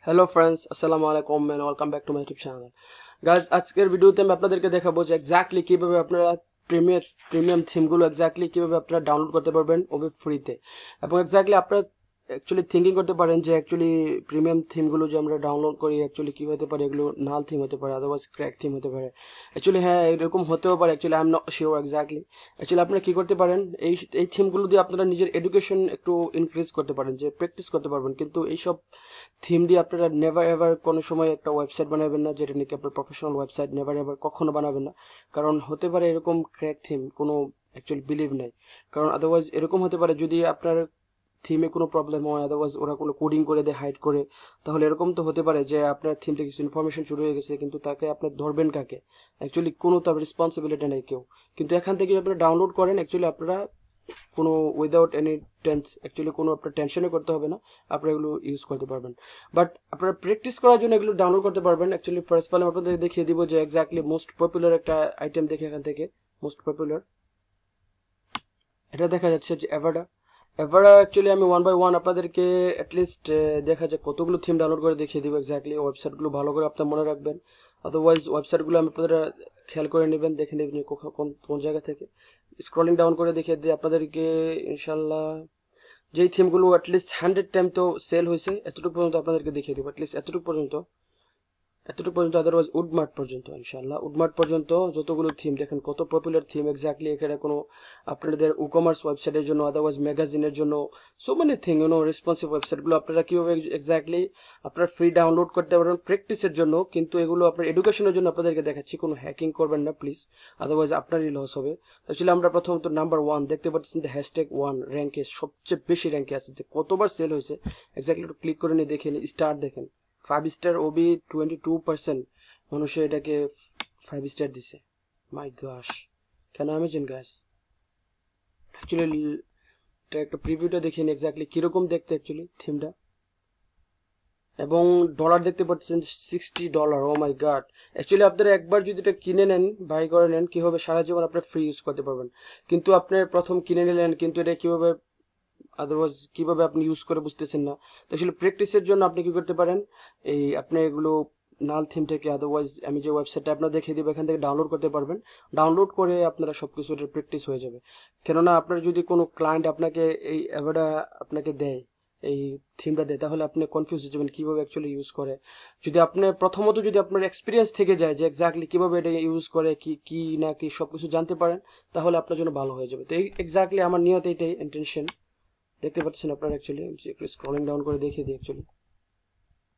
Hello friends, अस्सलाम वालेकुम and welcome back to my YouTube channel. Guys, আজকের ভিডিওতে আমি আপনাদেরকে দেখাবো যে এক্স্যাক্টলি কিভাবে আপনারা প্রিমিয়াম থিমগুলো এক্স্যাক্টলি কিভাবে আপনারা ডাউনলোড করতে পারবেন ওবে ফ্রিতে। এবং এক্স্যাক্টলি আপনারা অ্যাকচুয়ালি থিঙ্কিং করতে পারেন যে অ্যাকচুয়ালি প্রিমিয়াম থিমগুলো যে আমরা ডাউনলোড করি অ্যাকচুয়ালি কি হতে পারে, এগুলো নাল থিম হতে পারে, আদারওয়াইজ ক্র্যাক থিম হতে পারে। অ্যাকচুয়ালি হ্যাঁ, এরকম হতেও পারে। Actually I am not sure exactly. Actually আপনারা কি করতে পারেন, এই থিমগুলো দিয়ে আপনারা নিজের এডুকেশন একটু ইনক্রিজ করতে পারেন, যে প্র্যাকটিস করতে পারবেন। কিন্তু এইসব থিম দিয়ে আপনারা নেভার এভার কোনো সময় একটা ওয়েবসাইট বানাবেন না, যেটা নাকি আপনার প্রফেশনাল ওয়েবসাইট। নেভার এভার কখনো বানাবেন না, কারণ হতে পারে এরকম ক্র্যাক থিম, কোনো অ্যাকচুয়ালি বিলিভ নাই। কারণ আদারওয়াইজ এরকম হতে পারে যদি আপনার থিমে কোনো প্রবলেম হয়, আদারওয়াইজ ওরা কোনো কোডিং করে দেয় হাইড করে, তাহলে এরকম তো হতে পারে যে আপনার থিম থেকে কিছু ইনফরমেশন শুরু হয়ে গেছে, কিন্তু তাকে আপনার ধরবেন কাকে? অ্যাকচুয়ালি কোনো তার রেসপন্সিবিলিটি নেই কেউ। কিন্তু এখান থেকে আপনারা ডাউনলোড করেন, অ্যাকচুয়ালি আপনারা কোনো উইদাউট এনি অ্যাকচুয়ালি কোনো আপনার টেনশনে করতে হবে না, আপনারা এগুলো ইউজ করতে পারবেন। বাট আপনারা প্র্যাকটিস করার জন্য এগুলো ডাউনলোড করতে পারবেন। অ্যাকচুয়ালি ফার্স্ট অফ অল আমি আপনাদের দেখিয়ে দিব যে এক্স্যাক্টলি মোস্ট পপুলার একটা আইটেম দেখে এখান থেকে মোস্ট পপুলার এটা দেখা যাচ্ছে যে অ্যাভাডা। অ্যাকচুয়ালি আমি ওয়ান বাই ওয়ান আপনাদেরকে অ্যাটলিস্ট দেখা যায় কতগুলো থিম ডাউনলোড করে দেখিয়ে দিব। এক্স্যাক্টলি ওয়েবসাইটগুলো ভালো করে আপনার মনে রাখবেন, আদারওয়াইজ ওয়েবসাইটগুলো আমি আপনারা খেয়াল করে নেবেন, দেখে নেবেন কোন জায়গা থেকে। স্ক্রলিং ডাউন করে দেখিয়ে দিই আপনাদেরকে ইনশাল্লাহ। যেই থিমগুলো অ্যাটলিস্ট 100 টাইম তো সেল হয়েছে, এতটুকু পর্যন্ত আপনাদেরকে দেখিয়ে দেবো। অ্যাটলিস্ট এতটুকু পর্যন্ত আদারওয়াইজ উডমার্ট পর্যন্ত ইনশাআল্লাহ। উডমার্ট পর্যন্ত যতগুলো থিম দেখেন, কত পপুলার থিম। এক্স্যাক্টলি এখানে কোনো আপনাদের ই কমার্স ওয়েবসাইটের জন্য, আদারওয়াইজ ম্যাগাজিনের জন্য, সো মেনি থিং রেসপন্সিভ ওয়েবসাইটগুলো আপনারা কিভাবে এক্স্যাক্টলি আপনারা ফ্রি ডাউনলোড করতে পারবেন প্র্যাকটিসের জন্য। কিন্তু এগুলো আপনার এডুকেশনের জন্য আপনাদেরকে দেখাচ্ছি, কোনো হ্যাকিং করবেন না প্লিজ, আদারওয়াইজ আপনারই লস হবে। অ্যাকচুয়ালি আমরা প্রথমত নাম্বার 1 দেখতে পাচ্ছেন, হ্যাশট্যাগ 1 র্যাঙ্কে সবচেয়ে বেশি র্যাঙ্কে আছে। কতবার সেল হয়েছে এক্স্যাক্টলি একটু ক্লিক করে নিয়ে দেখেন। স্টার দেখেন, 5 স্টার ওবি 22% মানুষে এটাকে 5 স্টার দিছে। মাই গশ, কেন অ্যামেজিং গাইস। অ্যাকচুয়ালি এটা একটা প্রিভিউটা দেখেন এক্স্যাক্টলি কিরকম দেখতে অ্যাকচুয়ালি থিমটা। এবং ডলার দেখতে পাচ্ছেন $60। ও মাই গড। অ্যাকচুয়ালি আপনারা একবার যদি এটা কিনে নেন, বাই করে নেন, কি হবে, সারা জীবন আপনার ফ্রি ইউজ করতে পারবেন। কিন্তু আপনার প্রথম কিনে নিলেন, কিন্তু এটা কিভাবে আদারওয়াইজ কিভাবে আপনি ইউজ করে বুঝতেছেন না। তো আসলে প্র্যাকটিসের জন্য আপনি কি করতে পারেন, এই আপনি এগুলো নাল থিম থেকে, আদারওয়াইজ আমি যে ওয়েবসাইটটা আপনার দেখিয়ে দিব এখান থেকে ডাউনলোড করতে পারবেন। ডাউনলোড করে আপনারা সবকিছু এটা প্র্যাকটিস হয়ে যাবে। কেননা আপনার যদি কোনো ক্লায়েন্ট আপনাকে এই অ্যাভাডা আপনাকে দেয়, এই থিমটা দেয়, তাহলে আপনি কনফিউজ হয়ে যাবেন কিভাবে অ্যাকচুয়ালি ইউজ করে। যদি আপনি প্রথমত যদি আপনার এক্সপিরিয়েন্স থেকে যায় যে এক্স্যাক্টলি কিভাবে এটা ইউজ করে, কি না কি সবকিছু জানতে পারেন, তাহলে আপনার জন্য ভালো হয়ে যাবে। তো এক্স্যাক্টলি আমার নিয়ত এটাই, ইন্টেনশন। দেখতে পাচ্ছেন আপনারা অ্যাকচুয়ালি একটু স্ক্রলিং ডাউন করে দেখিয়ে দিই। অ্যাকচুয়ালি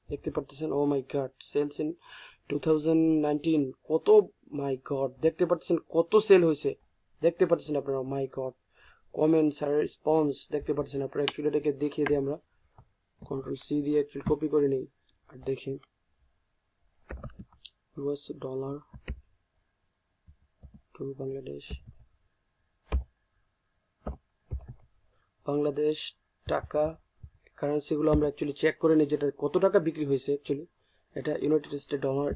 দেখতে পাচ্ছেন, ও মাই গড, সেলস ইন 2019 কত, মাই গড, দেখতে পাচ্ছেন কত সেল হয়েছে। দেখতে পাচ্ছেন আপনারা, মাই গড, কমেন্টস আর রেসপন্স দেখতে পাচ্ছেন আপনারা। অ্যাকচুয়ালি এটাকে দেখিয়ে দিই আমরা, কন্ট্রোল সি দিয়ে অ্যাকচুয়ালি কপি করে নিই আর দেখি। ইউএস ডলার টু বাংলাদেশ টাকা কারেন্সিগুলো আমরা অ্যাকচুয়ালি চেক করে নিই, যেটা কত টাকা বিক্রি হয়েছে। অ্যাকচুয়ালি এটা ইউনাইটেড স্টেট ডলার,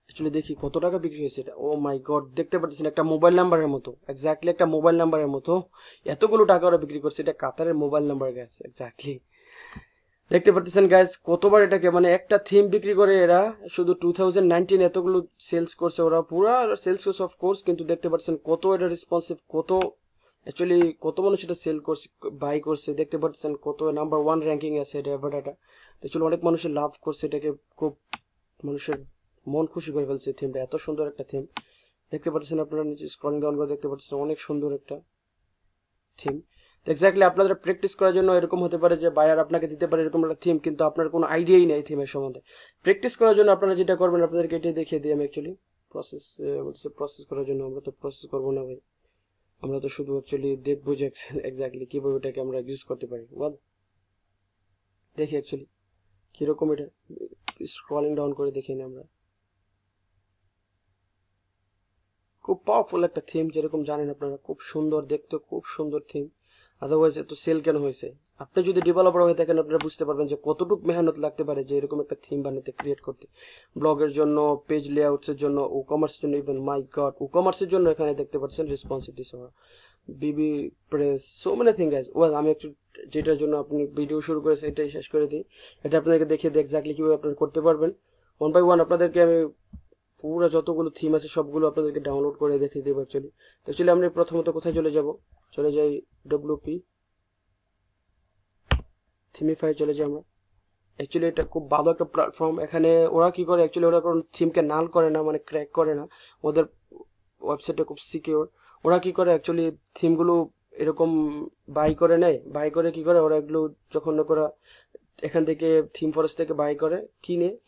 অ্যাকচুয়ালি দেখি কত টাকা বিক্রি হয়েছে এটা। ও মাই গড, দেখতে পাচ্ছেন একটা মোবাইল নাম্বারের মতো, এক্স্যাক্টলি একটা মোবাইল নাম্বারের মতো এতগুলো টাকা ওরা বিক্রি করছে। এটা কাতারের মোবাইল নাম্বার গ্যাস, এক্স্যাক্টলি দেখতে পাচ্ছেন গাইজ কতবার এটাকে, মানে একটা থিম বিক্রি করে এরা শুধু 2019 এতগুলো সেলস করছে, ওরা পুরা সেলস করছে অফকোর্স। কিন্তু দেখতে পাচ্ছেন কত এটা রেসপন্সিভ, কত অ্যাকচুয়ালি কত মানুষ এটা সেল করছে, বাই করছে। দেখতে পাচ্ছেন কত নাম্বার 1 র্যাঙ্কিং আছে এটা অ্যাভাডাটা। অ্যাকচুয়ালি অনেক মানুষের লাভ করছে এটাকে, খুব মানুষের মন খুশি করে ফেলছে থিমটা। এত সুন্দর একটা থিম দেখতে পাচ্ছেন আপনারা, নিচে স্ক্রলিং ডাউন করে দেখতে পাচ্ছেন অনেক সুন্দর একটা থিম। এক্স্যাক্টলি আপনাদের প্র্যাকটিস করার জন্য এরকম হতে পারে যে বায়ার আপনাকে দিতে পারে এরকম একটা থিম, কিন্তু আপনার কোনো আইডিয়াই নেই থিমের সম্বন্ধে। প্র্যাকটিস করার জন্য আপনারা যেটা করবেন, আপনাদেরকে এটাই দেখিয়ে দিই আমি। অ্যাকচুয়ালি প্রসেস করার জন্য আমরা তো প্রসেস করবো না ভাই, আমরা তো শুধু অ্যাকচুয়ালি দেখবো যে এক্স্যাক্টলি কিভাবে এটাকে আমরা ইউজ করতে পারি। দেখি অ্যাকচুয়ালি কিরকম এটা, স্ক্রলিং ডাউন করে দেখি না আমরা। খুব পাওয়ারফুল একটা থিম, যেরকম জানেন আপনারা, খুব সুন্দর দেখতে, খুব সুন্দর থিম। আদারওয়াইজ এত সেল কেন হয়েছে? আপনি যদি ডেভেলপার হয়ে থাকেন আপনারা বুঝতে পারবেন যে কতটুকু মেহনত লাগতে পারে যে এরকম একটা থিম বানাতে, ক্রিয়েট করতে, ব্লগের জন্য, পেজ লেআউটস এর জন্য, ই কমার্সের জন্য। ইভেন মাই গড, ই কমার্সের জন্য এখানে দেখতে পাচ্ছেন রেসপন্সিভ ডিসঅর্ডার, বিবি press, so many thing guys. Well, আমি একটু যেটার জন্য আপনি ভিডিও শুরু করেছেন এটাই শেষ করে দিই। এটা আপনাদেরকে দেখিয়ে দিই এক্স্যাক্টলি কিভাবে আপনারা করতে পারবেন। ওয়ান বাই ওয়ান আপনাদেরকে আমি পুরো যতগুলো থিম আছে সবগুলো আপনাদেরকে ডাউনলোড করে দেখিয়ে দেবো অ্যাকচুয়ালি আমরা প্রথমত কোথায় চলে যাই ডব্লিউপি থিমিফাই চলে যাই আমরা। অ্যাকচুয়ালি এটা খুব ভালো একটা প্ল্যাটফর্ম। এখানে ওরা কি করে, অ্যাকচুয়ালি ওরা কোনো থিমকে নাল করে না, মানে ক্র্যাক করে না। ওদের ওয়েবসাইটটা খুব সিকিউর। ওরা কি করে, অ্যাকচুয়ালি থিমগুলো এরকম বাই করে নেয়, বাই করে কি করে ওরা এগুলো যখন ওরা এখান থেকে থিম ফরেস্ট থেকে বাই করে,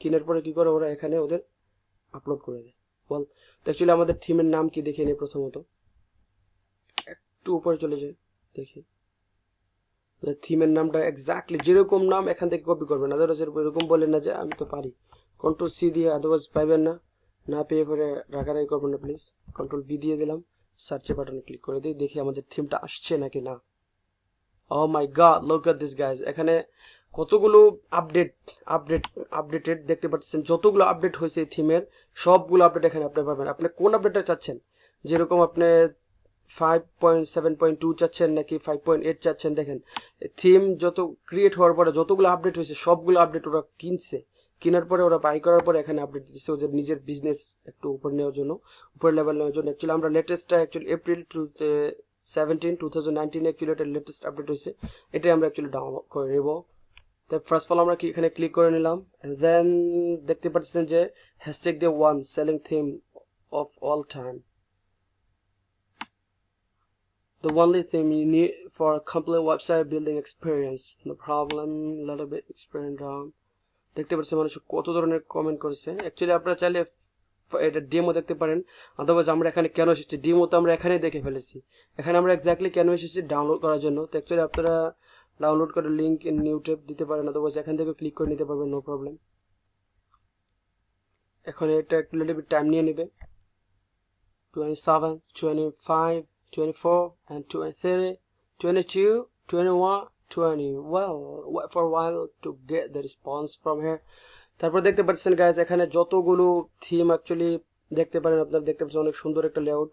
কিনের পরে কি করে ওরা এখানে ওদের আপলোড করে দেয়। বল, অ্যাকচুয়ালি আমাদের থিমের নাম কি দেখে নিই প্রথমত, একটু উপরে চলে যায় দেখি থিমের নামটা এক্স্যাক্টলি যেরকম নাম এখান থেকে কপি করবেন, আদারওয়াইজ এরকম বলেন না যে আমি তো পারি। কন্ট্রোল সি দিয়ে, আদারওয়াইজ পাইবেন না, না পেয়ে পরে রাগারাগি করবেন না প্লিজ। কন্ট্রোল বি দিয়ে দিলাম, সার্চে বাটনে ক্লিক করে দিই, দেখি আমাদের থিমটা আসছে নাকি না। Oh my god, look at this guys. এখানে কতগুলো আপডেটেড দেখতে পাচ্ছেন, যতগুলো আপডেট হয়েছে থিমের সবগুলো আপডেট এখানে আপনি পাবেন। আপনি কোন আপডেটটা চাচ্ছেন, যেরকম আপনি 5.7.2 চাচ্ছেন নাকি 5.8 চাচ্ছেন, দেখেন থিম যত ক্রিয়েট হওয়ার পরে যতগুলো আপডেট হয়েছে সবগুলো আপডেট ওরা কেনার পরে ওরা বাই করার পরে এখানে আপডেট দিচ্ছে ওদের নিজের বিজনেস একটু উপর নেওয়ার জন্য, উপর লেভেল নেওয়ার জন্য। অ্যাকচুয়ালি আমরা লেটেস্টটা অ্যাকচুয়ালি এপ্রিল 2019 অ্যাকচুয়ালি এটা লেটেস্ট আপডেট হয়েছে, এটাই আমরা অ্যাকচুয়ালি ডাউনলোড করে নেব। তাই ফার্স্ট অফ অল আমরা এখানে ক্লিক করে নিলাম, দেন দেখতে পাচ্ছেন যে হ্যাশট্যাগ দিয়ে one selling theme of all time, the only thing you need for a complete website building experience, no problem, little bit experience down। দেখতে পাচ্ছেন মানুষ কত ধরনের কমেন্ট করেছে। অ্যাকচুয়ালি আপনারা চাইলে এটা ডেমো দেখতে পারেন, আদারওয়াইজ আমরা এখানে কেন এসেছি, ডেমো তো আমরা এখানেই দেখে ফেলেছি। এখানে আমরা এক্স্যাক্টলি কেন এসেছি, ডাউনলোড করার জন্য। তো অ্যাকচুয়ালি আপনারা ডাউনলোড করে লিঙ্ক ইন নিউ ট্যাব দিতে পারেন, আদারওয়াইজ এখান থেকে ক্লিক করে নিতে পারবেন, নো প্রবলেম। এখন এটা একটু লিটল বিট টাইম নিয়ে নেবে, 27, 25, 24 and 23, 22, 21, 20. Well, wait for a while to get the response from here. তারপর দেখতে পাচ্ছেন গাইজ এখানে যতগুলো থিম অ্যাকচুয়ালি দেখতে পারেন, আপনারা দেখতে পাচ্ছেন অনেক সুন্দর একটা লেআউট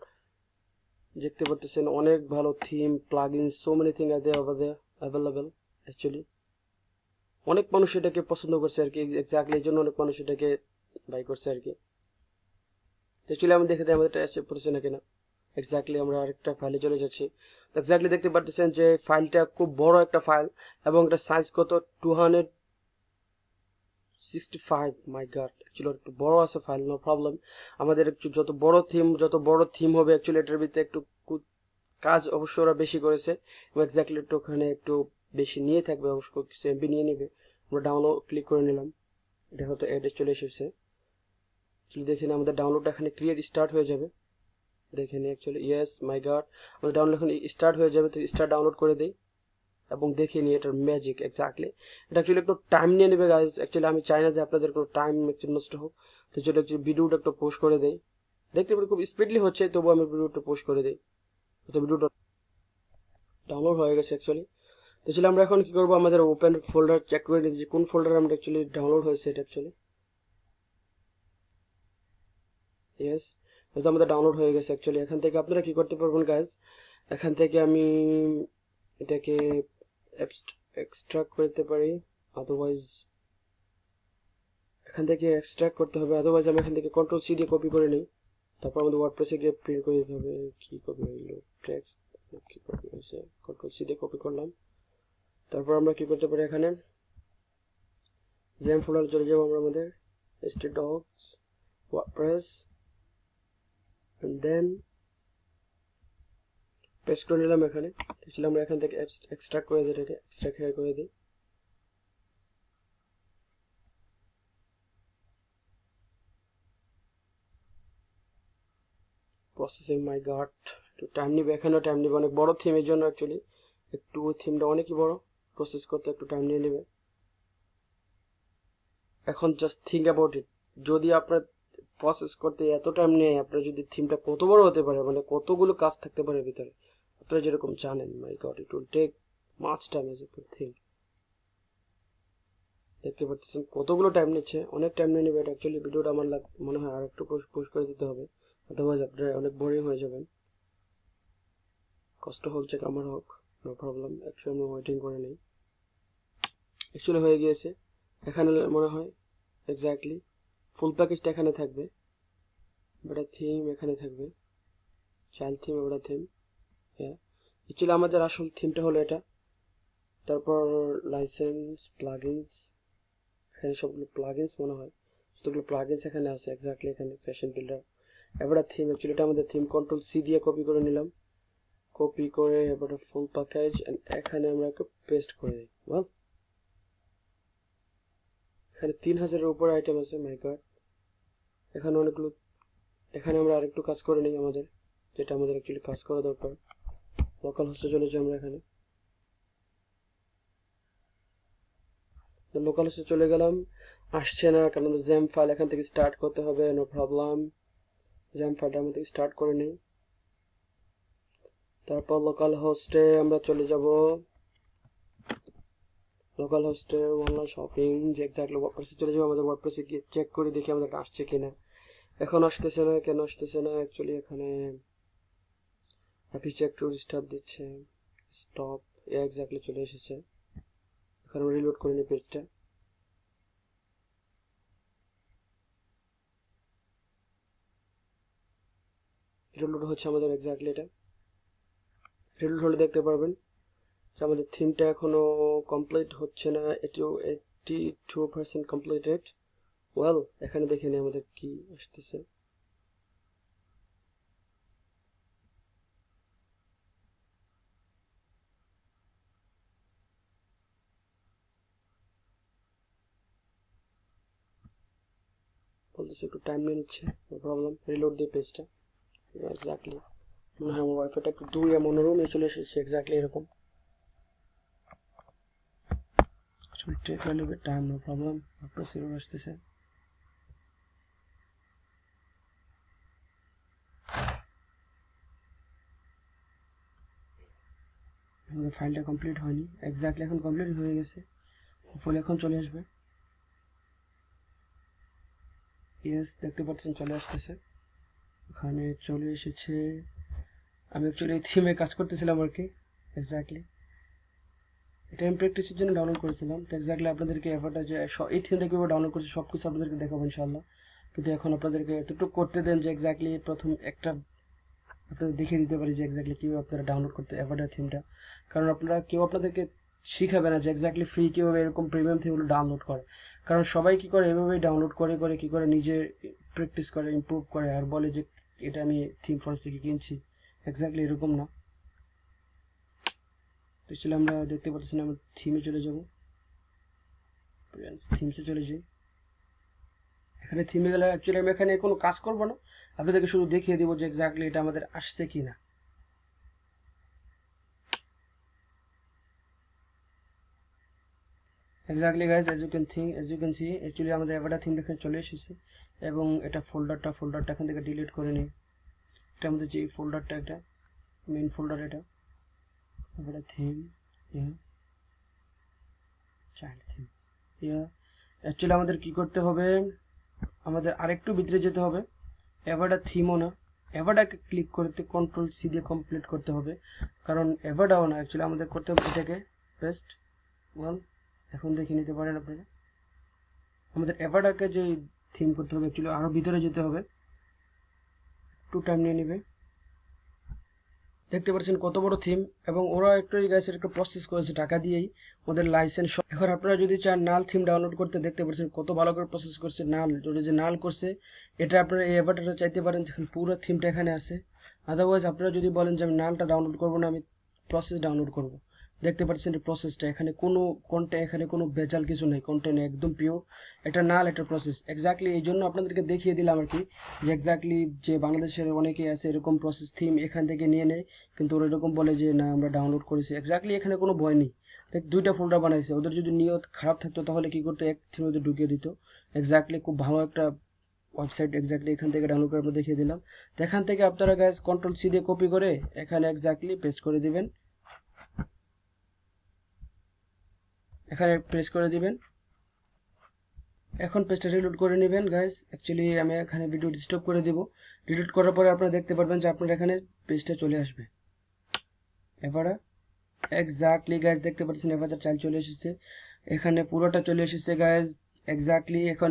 দেখতে পাচ্ছেন, অনেক ভালো theme, plugin, so many thing are there over there available. Actually অনেক মানুষ এটাকে পছন্দ করছে আর কি, এক্স্যাক্টলি এই জন্য অনেক মানুষ এটাকে বাই করছে আর কি। অ্যাকচুয়ালি আমি দেখে দিই আমাদের এটা এসে পড়েছে নাকি না। এক্স্যাক্টলি আমরা আরেকটা ফাইলে চলে যাচ্ছি। এক্স্যাক্টলি দেখতে পাচ্ছেন যে ফাইলটা খুব বড় একটা ফাইল এবং এটা সাইজ কত 265। মাই গড, অ্যাকচুয়ালি একটু বড় আছে ফাইল, নো প্রবলেম। আমাদের একটু যত বড় থিম হবে অ্যাকচুয়ালি এটার ভিতরে একটু কাজ অবশ্য ওরা বেশি করেছে এবং এক্স্যাক্টলি একটু ওখানে একটু বেশি নিয়ে থাকবে, অবশ্য কিছু এমবি নিয়ে নেবে। আমরা ডাউনলোড ক্লিক করে নিলাম, এটা হয়তো অ্যাডে চলে এসেছে। দেখেন আমাদের ডাউনলোডটা এখানে ক্রিয়েট স্টার্ট হয়ে যাবে, দেখেন অ্যাকচুয়ালি ইয়েস মাই গড আমাদের ডাউনলোড এখন স্টার্ট হয়ে যাবে। তো স্টার্ট ডাউনলোড করে দিই এবং দেখে নিই এটার ম্যাজিক। এক্স্যাক্টলি এটা অ্যাকচুয়ালি একটু টাইম নিয়ে নেবে গাইজ। অ্যাকচুয়ালি আমি চাই না যে আপনাদের কোনো টাইম অ্যাকচুয়ালি নষ্ট হোক, তো চলো অ্যাকচুয়ালি ভিডিওটা একটু পোস্ট করে দেই। দেখতে পারি খুব স্পিডলি হচ্ছে, তবুও আমি ভিডিওটা পোস্ট করে দিই। তো ভিডিওটা ডাউনলোড হয়ে গেছে অ্যাকচুয়ালি। তো চলো আমরা এখন কি করবো, আমাদের ওপেন ফোল্ডার চেক করে নিই যে কোন ফোল্ডারে আমরা অ্যাকচুয়ালি ডাউনলোড হয়েছে এটা অ্যাকচুয়ালি। ইয়েস, তো আমাদের ডাউনলোড হয়ে গেছে অ্যাকচুয়ালি। এখান থেকে আপনারা কি করতে পারবেন গাইজ, এখান থেকে আমি এটাকে এক্সট্রাক্ট করতে পারি, আদারওয়াইজ এখান থেকে এক্সট্রাক্ট করতে হবে, আদারওয়াইজ আমি এখান থেকে কন্ট্রোল সি দিয়ে কপি করে নিই। তারপর আমাদের ওয়ার্ডপ্রেসে গিয়ে প্রিন্ট করে দিতে হবে। কি কপি হইলো, টেক্সট কি কপি হয়েছে, কন্ট্রোল সি দিয়ে কপি করলাম। তারপর আমরা কি করতে পারি, এখানে জেম ফোল্ডারে চলে যাবো আমরা, আমাদের docs WordPress, and then paste করে নিলাম এখানে। তাহলে আমরা এখান থেকে এক্সট্রাক্ট করে দিই, এটাকে এক্সট্রাক্ট হেয়ার করে দিই। প্রসেসিং, মাই গড একটু টাইম নিবে, এখানেও টাইম নিবে, অনেক বড় থিমের জন্য অ্যাকচুয়ালি একটু থিমটা অনেকই বড়, প্রসেস করতে একটু টাইম নিয়ে নেবে। এখন জাস্ট থিঙ্ক অ্যাবাউট ইট, যদি আপনার প্রসেস করতে এত টাইম নেয়, আপনার যদি থিমটা কত বড় হতে পারে, মানে কতগুলো কাজ থাকতে পারে ভিতরে, আপনারা যেরকম জানেন, my god it will take much time as you can think. দেখতে পাচ্ছেন কতগুলো টাইম নিচ্ছে, অনেক টাইম নিয়ে নেবে। অ্যাকচুয়ালি ভিডিওটা আমার মনে হয় আর একটু পুশ করে দিতে হবে, আদারওয়াইজ আপনারা অনেক বোরিং হয়ে যাবেন। কষ্ট হোক যে আমার হোক, নো প্রবলেম। অ্যাকচুয়ালি আমি ওয়েটিং করে নেই। অ্যাকচুয়ালি হয়ে গিয়েছে। এখানে মনে হয় এক্স্যাক্টলি ফুল প্যাকেজটা এখানে থাকবে, এটা থিম এখানে থাকবে, চাইল্ড থিম, এটা থিম। হ্যাঁ, অ্যাকচুয়ালি আমাদের আসল থিমটা হলো এটা। তারপর লাইসেন্স, প্লাগইনস, এখানে সবগুলো প্লাগইনস মনে হয়, যতগুলো প্লাগইনস এখানে আছে এক্স্যাক্টলি এখানে ফ্যাশন বিল্ডার। এবার থিম, অ্যাকচুয়ালি এটা আমাদের থিম। কন্ট্রোল সি দিয়ে কপি করে নিলাম, কপি করে এবার ফুল প্যাকেজ এখানে আমরা একটু পেস্ট করে দিই। ওয়েল, এখানে 3000-এর উপরে আইটেম আছে, মাই গড। এখানে অনেকগুলো, এখানে আমরা আরেকটু কাজ করে নিই আমাদের, যেটা আমাদের অ্যাকচুয়ালি কাজ করা দরকার। লোকাল হোস্টে চলে যাই আমরা। এখানে লোকাল হোস্টে চলে গেলাম, আসছে না কারণ জ্যাম ফাইল এখান থেকে স্টার্ট করতে হবে। নো প্রবলেম, জ্যাম ফাইলটা আমাদের স্টার্ট করে নিই। তারপর লোকাল হোস্টে আমরা চলে যাব। লোকাল হোস্টে অনলাইন শপিং, যে এক্স্যাক্টলি ওয়ার্ডপ্রেসে চলে যাবো। আমাদের ওয়ার্ডপ্রেসে গিয়ে চেক করে দেখি আমাদের আসছে কিনা। এখন আসতেছে না, কেন আসতেছে না? অ্যাকচুয়ালি এখানে হ্যাপি চেক টু রিস্টার্ট দিচ্ছে, স্টপ, এক্স্যাক্টলি চলে এসেছে। এখন রিলোড করে নিই পেজটা। রিলোড হচ্ছে আমাদের এক্স্যাক্টলি এটা। রিলোড হলে দেখতে পারবেন যে আমাদের থিমটা এখনো কমপ্লিট হচ্ছে না, এটিও 82% কমপ্লিটেড। ওয়েল, এখানে দেখে নিই আমাদের কি আসতেছে। বলতেছে একটু টাইম নিয়ে নিচ্ছে, নো প্রবলেম। রিলোড দিয়ে পেজটা এক্স্যাক্টলি মনে হয় আমার ওয়াইফাইটা একটু দূরে, এমন রুমে চলে এসেছে এক্স্যাক্টলি এরকম। Take a little bit time, no problem. আপনার সিরিয়াল আসতেছে। আমাদের ফাইলটা কমপ্লিট হয়নি, এক্স্যাক্টলি এখন কমপ্লিট হয়ে গেছে, ফলে এখন চলে আসবে। ইয়েস, দেখতে পাচ্ছেন চলে আসতেছে, ওখানে চলে এসেছে। আমি অ্যাকচুয়ালি থিমে কাজ করতেছিলাম আর কি, এক্স্যাক্টলি এটা আমি প্র্যাকটিসের জন্য ডাউনলোড করেছিলাম। তো এক্স্যাক্টলি আপনাদেরকে এভারটা যে এই থিমটা কীভাবে ডাউনলোড করছি সব কিছু আপনাদেরকে দেখাবো ইনশাল্লাহ। কিন্তু এখন আপনাদেরকে এতটুকু করতে দেন যে এক্স্যাক্টলি প্রথম একটা আপনাদের দেখিয়ে দিতে পারি যে এক্স্যাক্টলি কীভাবে আপনারা ডাউনলোড করতে অ্যাভাডা থিমটা। কারণ আপনারা কেউ আপনাদেরকে শিখাবে না যে এক্স্যাক্টলি ফ্রি কীভাবে এরকম প্রিমিয়াম থিমগুলো ডাউনলোড করে। কারণ সবাই কী করে, এভাবেই ডাউনলোড করে করে কী করে নিজে প্র্যাকটিস করে, ইমপ্রুভ করে, আর বলে যে এটা আমি থিম ফরেস্ট থেকে কিনছি। এক্স্যাক্টলি এরকম না। তো চলে আমরা দেখতে পাচ্ছি না, আমরা থিমে চলে যাব, থিমসে চলে যাই। এখানে থিমে গেলে অ্যাকচুয়ালি আমি এখানে কোনো কাজ করবো না, আপনাদেরকে শুধু দেখিয়ে দেবো যে এক্স্যাক্টলি এটা আমাদের আসছে কি না। Exactly guys, as you can see actually আমাদের এভারটা থিম এখানে চলে এসেছে। এবং এটা ফোল্ডারটা এখান থেকে ডিলিট করে নিই। এটা আমাদের যে ফোল্ডারটা, এটা মেইন ফোল্ডার, এটা এভারটা থিম, চাইল্ড থিম। অ্যাকচুয়ালি আমাদের কি করতে হবে, আমাদের আরেকটু ভিতরে যেতে হবে। এভারটা থিমও না, এভারটাকে ক্লিক করতে কন্ট্রোল সি দিয়ে কমপ্লিট করতে হবে, কারণ এভারটাও না, অ্যাকচুয়ালি আমাদের করতে হবে এটাকে পেস্ট। ওয়েল, এখন দেখে নিতে পারেন আপনারা আমাদের এভারটাকে যে থিম করতে হবে, অ্যাকচুয়ালি আরও ভিতরে যেতে হবে, একটু টাইম নিয়ে নেবে। দেখতে পাচ্ছেন কত বড় থিম, এবং ওরা একটু গাইসের একটা প্রসেস করেছে টাকা দিয়েই ওদের লাইসেন্স। এখন আপনারা যদি চান নাল থিম ডাউনলোড করতে, দেখতে পাচ্ছেন কত ভালো করে প্রসেস করছে। নাল যে নাল করছে, এটা আপনারা এই অ্যাভাটারটা চাইতে পারেন, দেখুন পুরো থিমটা এখানে আছে। আদারওয়াইজ আপনারা যদি বলেন যে আমি নালটা ডাউনলোড করবো না, আমি প্রসেস ডাউনলোড করব, দেখতে পাচ্ছেন এই প্রসেসটা, এখানে কোনো কন্টেন্ট, এখানে কোনো ভেজাল কিছু নেই, কন্টেন্ট একদম পিওর, এটা নাল, এটা প্রসেস। এক্স্যাক্টলি এই জন্য আপনাদেরকে দেখিয়ে দিলাম আর কি, যে এক্স্যাক্টলি যে বাংলাদেশের অনেকেই আছে এরকম প্রসেস থিম এখান থেকে নিয়ে নেয়, কিন্তু ওরা এরকম বলে যে না আমরা ডাউনলোড করেছি। এক্স্যাক্টলি এখানে কোনো ভয় নেই, দেখ দুইটা ফোল্ডার বানাইছে, ওদের যদি নিয়ত খারাপ থাকতো তাহলে কি করতো, এক থিমের মধ্যে ঢুকিয়ে দিত। এক্স্যাক্টলি খুব ভালো একটা ওয়েবসাইট, এক্স্যাক্টলি এখান থেকে ডাউনলোড করে আমরা দেখিয়ে দিলাম। তো এখান থেকে আপনারা গাইস কন্ট্রোল সি দিয়ে কপি করে এখানে এক্স্যাক্টলি পেস্ট করে দিবেন। এখানে প্রেস করে দিবেন। এখন পেজটা রিলোড করে নেবেন গাইস। অ্যাকচুয়ালি আমি এখানে ভিডিও স্টপ করে দিব। রিলোড করার পরে আপনারা দেখতে পারবেন যে আপনার এখানে পেজটা চলে আসবে। এবারে এক্স্যাক্টলি গাইস দেখতে পাচ্ছেন এভাদার চাইল্ড চলে এসেছে, এখানে পুরোটা চলে এসেছে গাইস এক্স্যাক্টলি। এখন